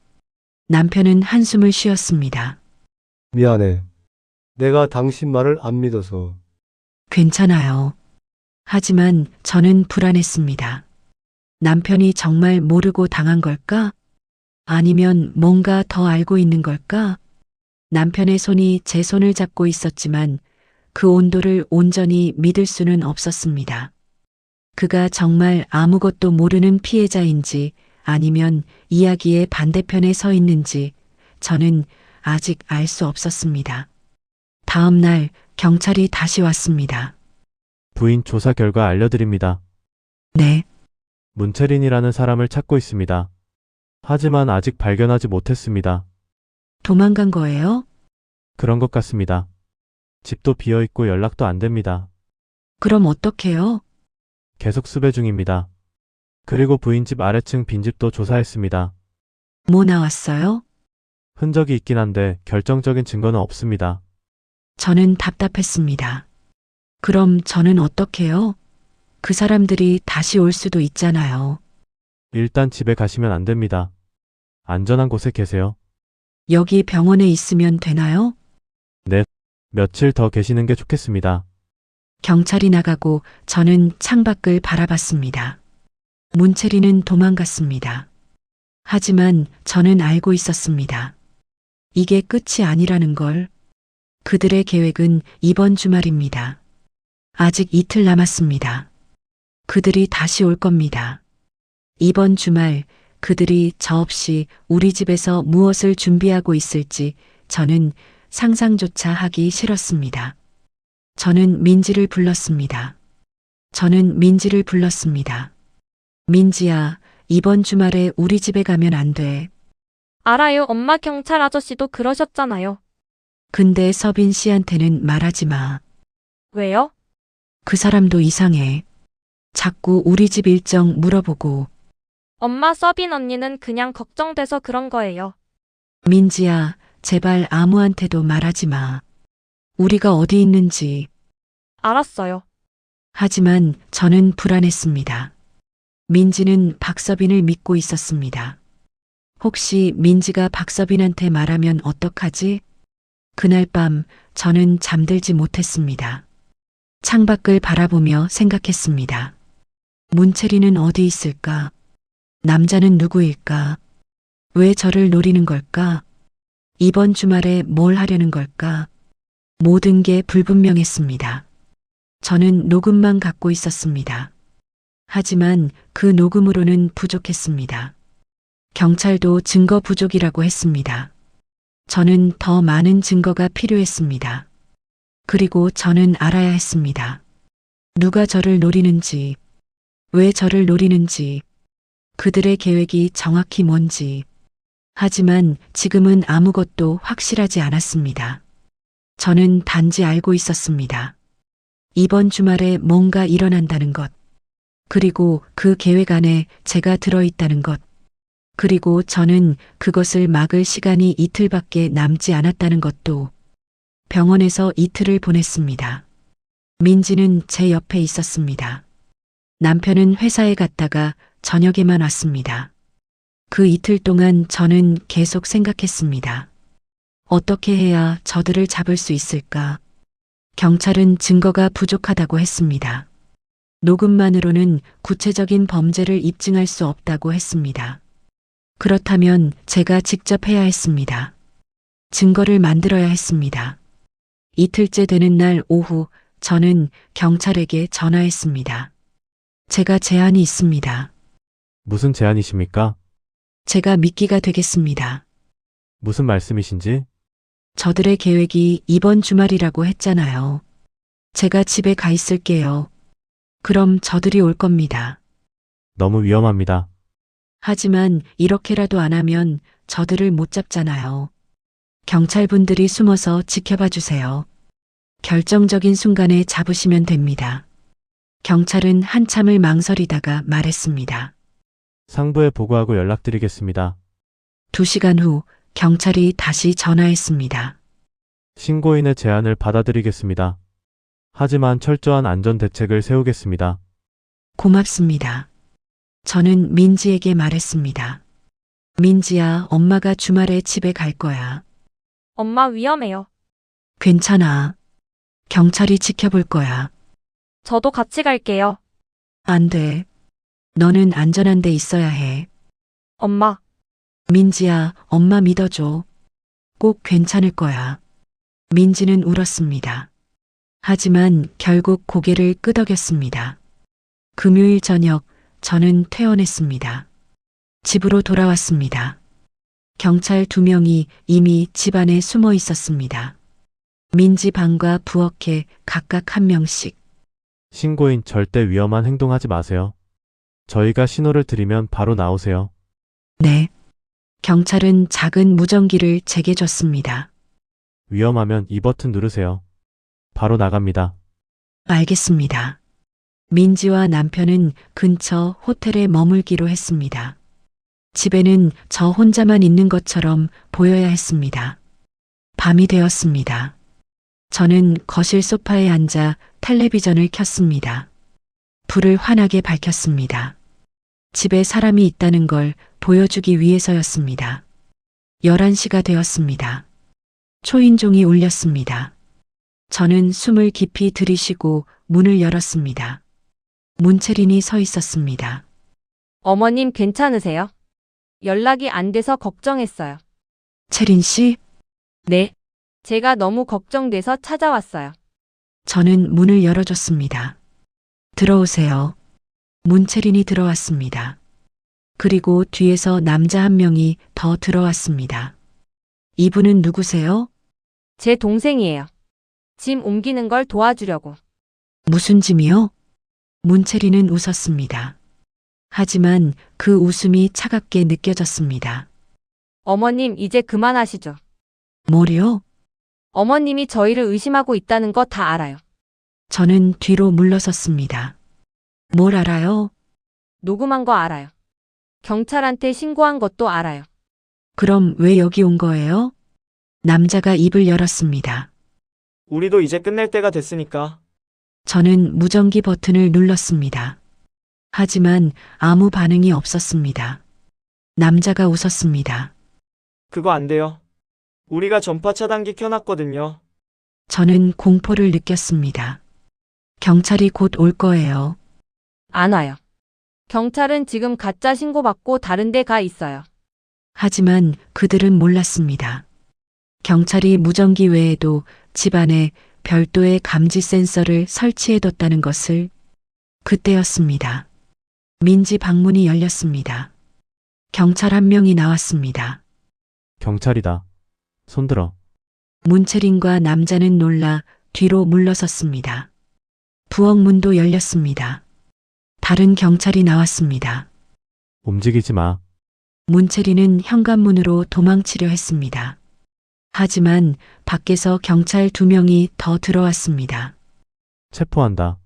남편은 한숨을 쉬었습니다. 미안해. 내가 당신 말을 안 믿어서. 괜찮아요. 하지만 저는 불안했습니다. 남편이 정말 모르고 당한 걸까? 아니면 뭔가 더 알고 있는 걸까? 남편의 손이 제 손을 잡고 있었지만 그 온도를 온전히 믿을 수는 없었습니다. 그가 정말 아무것도 모르는 피해자인지 아니면 이야기의 반대편에 서 있는지 저는 아직 알 수 없었습니다. 다음 날 경찰이 다시 왔습니다. 부인 조사 결과 알려드립니다. 네, 문채린이라는 사람을 찾고 있습니다. 하지만 아직 발견하지 못했습니다. 도망간 거예요? 그런 것 같습니다. 집도 비어 있고 연락도 안 됩니다. 그럼 어떡해요? 계속 수배 중입니다. 그리고 부인 집 아래층 빈집도 조사했습니다. 뭐 나왔어요? 흔적이 있긴 한데 결정적인 증거는 없습니다. 저는 답답했습니다. 그럼 저는 어떡해요? 그 사람들이 다시 올 수도 있잖아요. 일단 집에 가시면 안 됩니다. 안전한 곳에 계세요. 여기 병원에 있으면 되나요? 며칠 더 계시는 게 좋겠습니다. 경찰이 나가고 저는 창밖을 바라봤습니다. 문채리는 도망갔습니다. 하지만 저는 알고 있었습니다. 이게 끝이 아니라는 걸. 그들의 계획은 이번 주말입니다. 아직 이틀 남았습니다. 그들이 다시 올 겁니다. 이번 주말 그들이 저 없이 우리 집에서 무엇을 준비하고 있을지 저는 상상조차 하기 싫었습니다. 저는 민지를 불렀습니다. 민지야, 이번 주말에 우리 집에 가면 안 돼. 알아요. 엄마 경찰 아저씨도 그러셨잖아요. 근데 서빈 씨한테는 말하지 마. 왜요? 그 사람도 이상해. 자꾸 우리 집 일정 물어보고. 엄마 서빈 언니는 그냥 걱정돼서 그런 거예요. 민지야, 제발 아무한테도 말하지 마. 우리가 어디 있는지. 알았어요. 하지만 저는 불안했습니다. 민지는 박서빈을 믿고 있었습니다. 혹시 민지가 박서빈한테 말하면 어떡하지? 그날 밤 저는 잠들지 못했습니다. 창밖을 바라보며 생각했습니다. 문채리는 어디 있을까? 남자는 누구일까? 왜 저를 노리는 걸까? 이번 주말에 뭘 하려는 걸까? 모든 게 불분명했습니다. 저는 녹음만 갖고 있었습니다. 하지만 그 녹음으로는 부족했습니다. 경찰도 증거 부족이라고 했습니다. 저는 더 많은 증거가 필요했습니다. 그리고 저는 알아야 했습니다. 누가 저를 노리는지, 왜 저를 노리는지, 그들의 계획이 정확히 뭔지. 하지만 지금은 아무것도 확실하지 않았습니다. 저는 단지 알고 있었습니다. 이번 주말에 뭔가 일어난다는 것. 그리고 그 계획 안에 제가 들어있다는 것. 그리고 저는 그것을 막을 시간이 이틀밖에 남지 않았다는 것도. 병원에서 이틀을 보냈습니다. 민지는 제 옆에 있었습니다. 남편은 회사에 갔다가 저녁에만 왔습니다. 그 이틀 동안 저는 계속 생각했습니다. 어떻게 해야 저들을 잡을 수 있을까? 경찰은 증거가 부족하다고 했습니다. 녹음만으로는 구체적인 범죄를 입증할 수 없다고 했습니다. 그렇다면 제가 직접 해야 했습니다. 증거를 만들어야 했습니다. 이틀째 되는 날 오후 저는 경찰에게 전화했습니다. 제가 제안이 있습니다. 무슨 제안이십니까? 제가 미끼가 되겠습니다. 무슨 말씀이신지? 저들의 계획이 이번 주말이라고 했잖아요. 제가 집에 가 있을게요. 그럼 저들이 올 겁니다. 너무 위험합니다. 하지만 이렇게라도 안 하면 저들을 못 잡잖아요. 경찰분들이 숨어서 지켜봐 주세요. 결정적인 순간에 잡으시면 됩니다. 경찰은 한참을 망설이다가 말했습니다. 상부에 보고하고 연락드리겠습니다. 2시간 후 경찰이 다시 전화했습니다. 신고인의 제안을 받아들이겠습니다. 하지만 철저한 안전 대책을 세우겠습니다. 고맙습니다. 저는 민지에게 말했습니다. 민지야, 엄마가 주말에 집에 갈 거야. 엄마 위험해요. 괜찮아. 경찰이 지켜볼 거야. 저도 같이 갈게요. 안 돼. 너는 안전한 데 있어야 해. 엄마, 민지야, 엄마 믿어줘. 꼭 괜찮을 거야. 민지는 울었습니다. 하지만 결국 고개를 끄덕였습니다. 금요일 저녁 저는 퇴원했습니다. 집으로 돌아왔습니다. 경찰 2명이 이미 집 안에 숨어 있었습니다. 민지 방과 부엌에 각각 1명씩. 신고인 절대 위험한 행동하지 마세요. 저희가 신호를 드리면 바로 나오세요. 네. 경찰은 작은 무전기를 제게 줬습니다. 위험하면 이 버튼 누르세요. 바로 나갑니다. 알겠습니다. 민지와 남편은 근처 호텔에 머물기로 했습니다. 집에는 저 혼자만 있는 것처럼 보여야 했습니다. 밤이 되었습니다. 저는 거실 소파에 앉아 텔레비전을 켰습니다. 불을 환하게 밝혔습니다. 집에 사람이 있다는 걸 보여주기 위해서였습니다. 11시가 되었습니다. 초인종이 울렸습니다. 저는 숨을 깊이 들이쉬고 문을 열었습니다. 문채린이 서 있었습니다. 어머님 괜찮으세요? 연락이 안 돼서 걱정했어요. 채린 씨? 네. 제가 너무 걱정돼서 찾아왔어요. 저는 문을 열어줬습니다. 들어오세요. 문채린이 들어왔습니다. 그리고 뒤에서 남자 1명이 더 들어왔습니다. 이분은 누구세요? 제 동생이에요. 짐 옮기는 걸 도와주려고. 무슨 짐이요? 문채린은 웃었습니다. 하지만 그 웃음이 차갑게 느껴졌습니다. 어머님 이제 그만하시죠. 뭐요? 어머님이 저희를 의심하고 있다는 거 다 알아요. 저는 뒤로 물러섰습니다. 뭘 알아요? 녹음한 거 알아요. 경찰한테 신고한 것도 알아요. 그럼 왜 여기 온 거예요? 남자가 입을 열었습니다. 우리도 이제 끝낼 때가 됐으니까. 저는 무전기 버튼을 눌렀습니다. 하지만 아무 반응이 없었습니다. 남자가 웃었습니다. 그거 안 돼요. 우리가 전파 차단기 켜놨거든요. 저는 공포를 느꼈습니다. 경찰이 곧 올 거예요. 안 와요. 경찰은 지금 가짜 신고받고 다른 데 가 있어요. 하지만 그들은 몰랐습니다. 경찰이 무전기 외에도 집안에 별도의 감지 센서를 설치해뒀다는 것을. 그때였습니다. 민지 방문이 열렸습니다. 경찰 1명이 나왔습니다. 경찰이다. 손들어. 문채린과 남자는 놀라 뒤로 물러섰습니다. 부엌 문도 열렸습니다. 다른 경찰이 나왔습니다. 움직이지 마. 문채린은 현관문으로 도망치려 했습니다. 하지만 밖에서 경찰 2명이 더 들어왔습니다. 체포한다.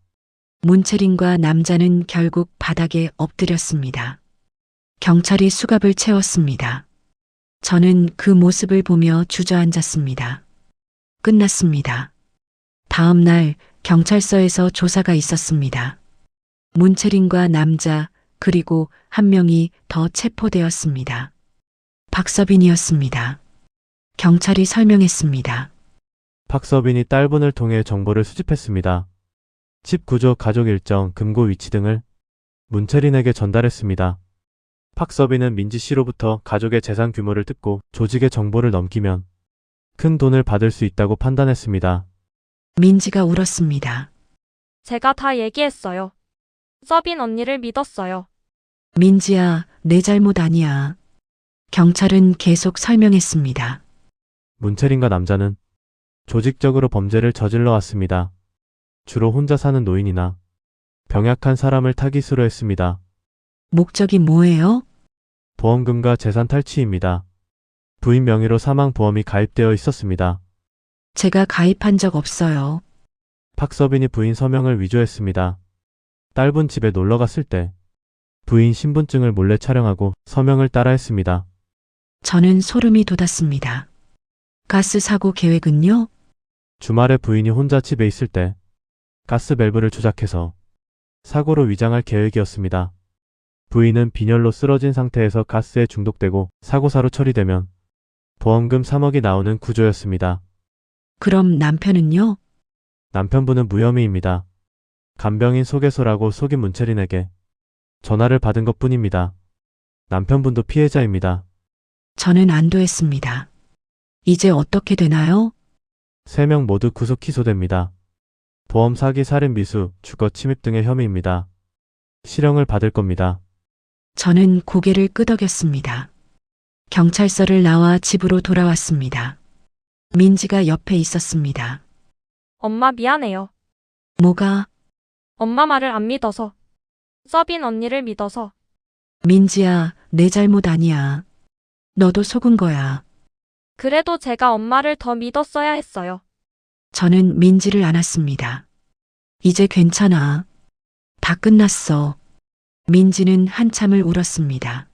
문채린과 남자는 결국 바닥에 엎드렸습니다. 경찰이 수갑을 채웠습니다. 저는 그 모습을 보며 주저앉았습니다. 끝났습니다. 다음 날 경찰서에서 조사가 있었습니다. 문채린과 남자 그리고 1명이 더 체포되었습니다. 박서빈이었습니다. 경찰이 설명했습니다. 박서빈이 딸분을 통해 정보를 수집했습니다. 집 구조, 가족 일정, 금고 위치 등을 문채린에게 전달했습니다. 박서빈은 민지 씨로부터 가족의 재산 규모를 듣고 조직의 정보를 넘기면 큰 돈을 받을 수 있다고 판단했습니다. 민지가 울었습니다. 제가 다 얘기했어요. 서빈 언니를 믿었어요. 민지야, 내 잘못 아니야. 경찰은 계속 설명했습니다. 문채린과 남자는 조직적으로 범죄를 저질러 왔습니다. 주로 혼자 사는 노인이나 병약한 사람을 타깃으로 했습니다. 목적이 뭐예요? 보험금과 재산 탈취입니다. 부인 명의로 사망보험이 가입되어 있었습니다. 제가 가입한 적 없어요. 박서빈이 부인 서명을 위조했습니다. 딸분 집에 놀러 갔을 때 부인 신분증을 몰래 촬영하고 서명을 따라했습니다. 저는 소름이 돋았습니다. 가스 사고 계획은요? 주말에 부인이 혼자 집에 있을 때 가스 밸브를 조작해서 사고로 위장할 계획이었습니다. 부인은 빈혈로 쓰러진 상태에서 가스에 중독되고 사고사로 처리되면 보험금 3억이 나오는 구조였습니다. 그럼 남편은요? 남편분은 무혐의입니다. 간병인 소개서라고 속인 문채린에게 전화를 받은 것뿐입니다. 남편분도 피해자입니다. 저는 안도했습니다. 이제 어떻게 되나요? 3명 모두 구속 기소됩니다. 보험 사기, 살인 미수, 주거 침입 등의 혐의입니다. 실형을 받을 겁니다. 저는 고개를 끄덕였습니다. 경찰서를 나와 집으로 돌아왔습니다. 민지가 옆에 있었습니다. 엄마 미안해요. 뭐가? 엄마 말을 안 믿어서. 서빈 언니를 믿어서. 민지야, 내 잘못 아니야. 너도 속은 거야. 그래도 제가 엄마를 더 믿었어야 했어요. 저는 민지를 안았습니다. 이제 괜찮아. 다 끝났어. 민지는 한참을 울었습니다.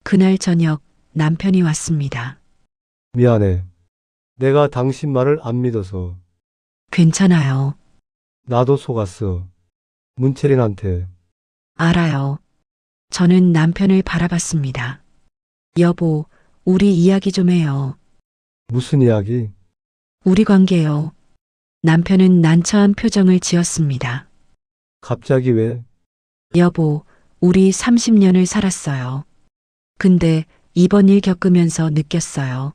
그날 저녁 남편이 왔습니다. 미안해. 내가 당신 말을 안 믿어서. 괜찮아요. 나도 속았어. 문채린한테. 알아요. 저는 남편을 바라봤습니다. 여보, 우리 이야기 좀 해요. 무슨 이야기? 우리 관계요. 남편은 난처한 표정을 지었습니다. 갑자기 왜? 여보, 우리 30년을 살았어요. 근데 이번 일 겪으면서 느꼈어요.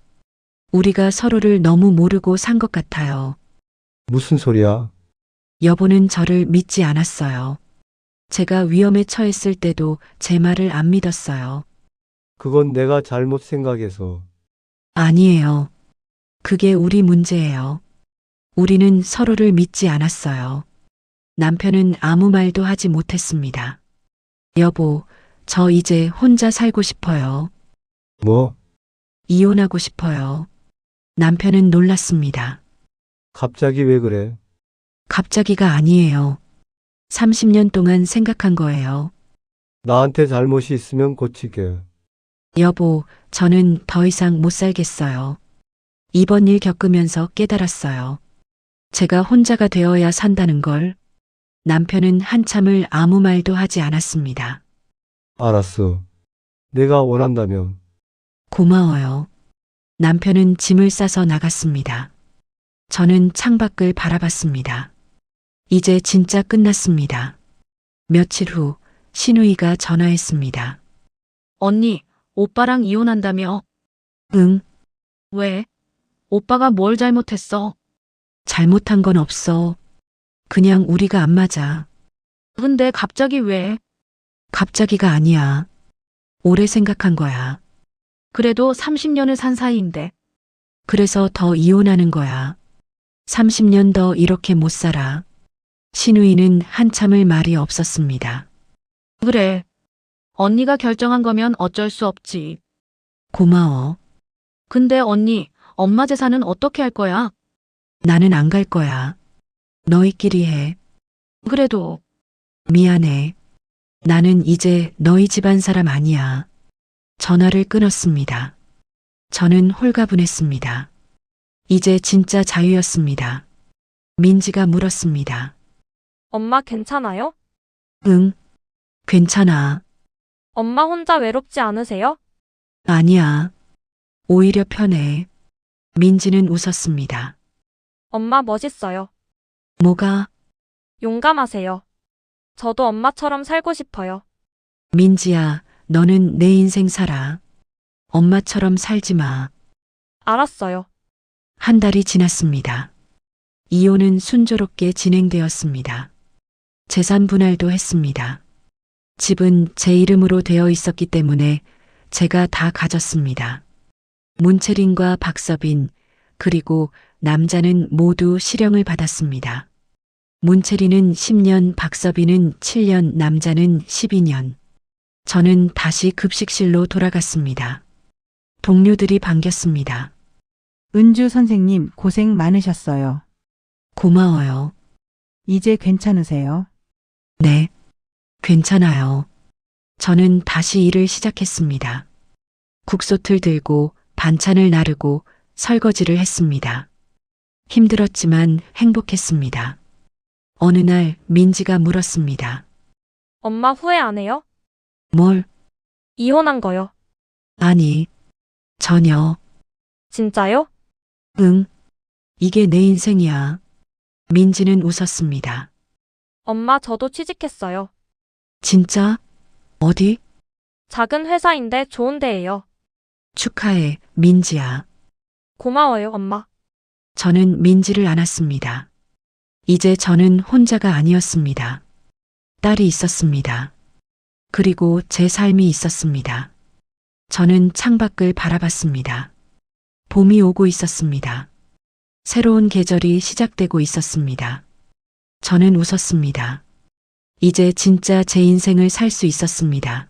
우리가 서로를 너무 모르고 산 것 같아요. 무슨 소리야? 여보는 저를 믿지 않았어요. 제가 위험에 처했을 때도 제 말을 안 믿었어요. 그건 내가 잘못 생각해서. 아니에요. 그게 우리 문제예요. 우리는 서로를 믿지 않았어요. 남편은 아무 말도 하지 못했습니다. 여보, 저 이제 혼자 살고 싶어요. 뭐? 이혼하고 싶어요. 남편은 놀랐습니다. 갑자기 왜 그래? 갑자기가 아니에요. 30년 동안 생각한 거예요. 나한테 잘못이 있으면 고치게. 여보, 저는 더 이상 못 살겠어요. 이번 일 겪으면서 깨달았어요. 제가 혼자가 되어야 산다는 걸. 남편은 한참을 아무 말도 하지 않았습니다. 알았어. 내가 원한다면. 고마워요. 남편은 짐을 싸서 나갔습니다. 저는 창밖을 바라봤습니다. 이제 진짜 끝났습니다. 며칠 후 신우이가 전화했습니다. 언니, 오빠랑 이혼한다며? 응, 왜? 오빠가 뭘 잘못했어? 잘못한 건 없어. 그냥 우리가 안 맞아. 근데 갑자기 왜? 갑자기가 아니야. 오래 생각한 거야. 그래도 30년을 산 사이인데. 그래서 더 이혼하는 거야. 30년 더 이렇게 못 살아. 신우이는 한참을 말이 없었습니다. 그래. 언니가 결정한 거면 어쩔 수 없지. 고마워. 근데 언니, 엄마 재산은 어떻게 할 거야? 나는 안 갈 거야. 너희끼리 해. 그래도 미안해. 나는 이제 너희 집안 사람 아니야. 전화를 끊었습니다. 저는 홀가분했습니다. 이제 진짜 자유였습니다. 민지가 물었습니다. 엄마 괜찮아요? 응, 괜찮아. 엄마 혼자 외롭지 않으세요? 아니야. 오히려 편해. 민지는 웃었습니다. 엄마 멋있어요. 뭐가? 용감하세요. 저도 엄마처럼 살고 싶어요. 민지야, 너는 내 인생 살아. 엄마처럼 살지 마. 알았어요. 한 달이 지났습니다. 이혼은 순조롭게 진행되었습니다. 재산 분할도 했습니다. 집은 제 이름으로 되어 있었기 때문에 제가 다 가졌습니다. 문채린과 박서빈, 그리고 남자는 모두 실형을 받았습니다. 문채린은 10년, 박서빈은 7년, 남자는 12년. 저는 다시 급식실로 돌아갔습니다. 동료들이 반겼습니다. 은주 선생님 고생 많으셨어요. 고마워요. 이제 괜찮으세요? 네, 괜찮아요. 저는 다시 일을 시작했습니다. 국솥을 들고 반찬을 나르고 설거지를 했습니다. 힘들었지만 행복했습니다. 어느 날 민지가 물었습니다. 엄마 후회 안 해요? 뭘? 이혼한 거요. 아니, 전혀. 진짜요? 응, 이게 내 인생이야. 민지는 웃었습니다. 엄마 저도 취직했어요. 진짜? 어디? 작은 회사인데 좋은 데예요. 축하해, 민지야. 고마워요, 엄마. 저는 민지를 안았습니다. 이제 저는 혼자가 아니었습니다. 딸이 있었습니다. 그리고 제 삶이 있었습니다. 저는 창밖을 바라봤습니다. 봄이 오고 있었습니다. 새로운 계절이 시작되고 있었습니다. 저는 웃었습니다. 이제 진짜 제 인생을 살 수 있었습니다.